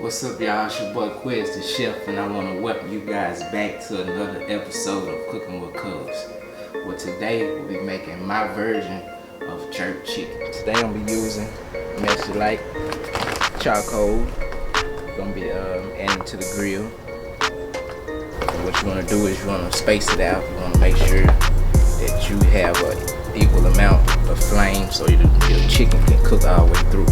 What's up, y'all? It's your boy Quezdachef, and I want to welcome you guys back to another episode of Cooking with Quez. Well, today we'll be making my version of jerk chicken. Today I'm gonna be using messy light charcoal. Gonna be adding to the grill. So what you want to do is you want to space it out. You want to make sure that you have an equal amount of flame so your chicken can cook all the way through.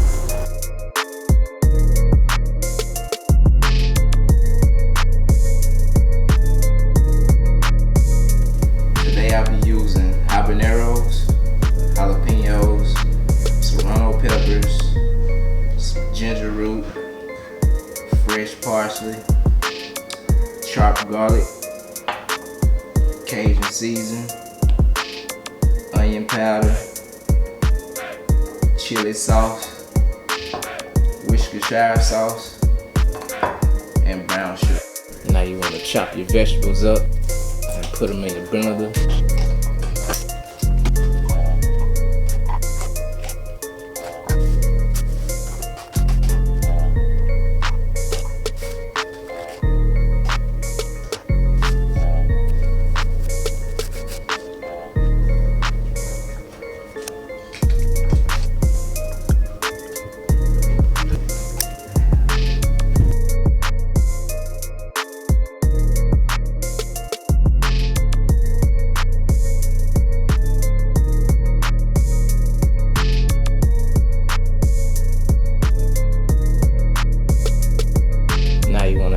I'll be using habaneros, jalapenos, serrano peppers, some ginger root, fresh parsley, chopped garlic, Cajun season, onion powder, chili sauce, Worcestershire sauce, and brown sugar. Now you want to chop your vegetables up and put them in the blender.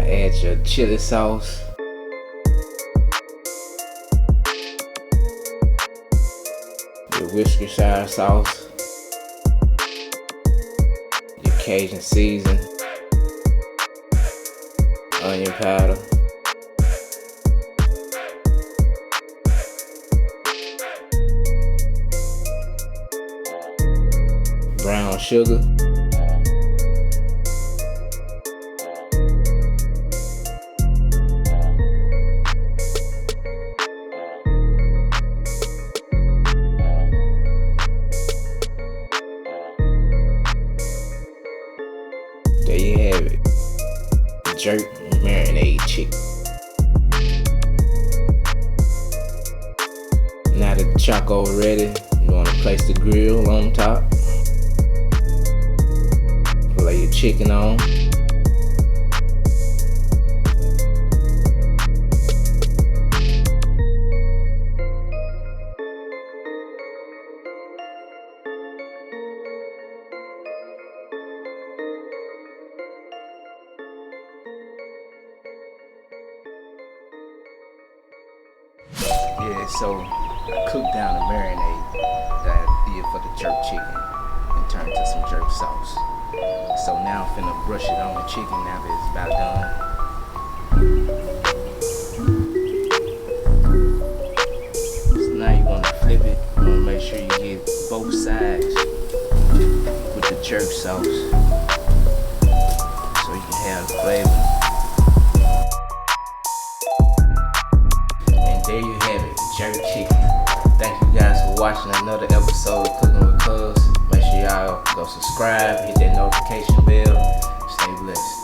Add your chili sauce, your Worcestershire sauce, your Cajun season, onion powder, brown sugar, there you have it, jerk marinade chicken. Now that the charcoal ready, you want to place the grill on top. Lay your chicken on. Yeah, so I cooked down the marinade that I did for the jerk chicken and turned it to some jerk sauce. So now I'm finna brush it on the chicken now that it's about done. So now you wanna flip it. You wanna make sure you get both sides with the jerk sauce so you can have the flavor. There you have it, jerk chicken. Thank you guys for watching another episode of Cooking with Quez. Make sure y'all go subscribe, hit that notification bell. Stay blessed.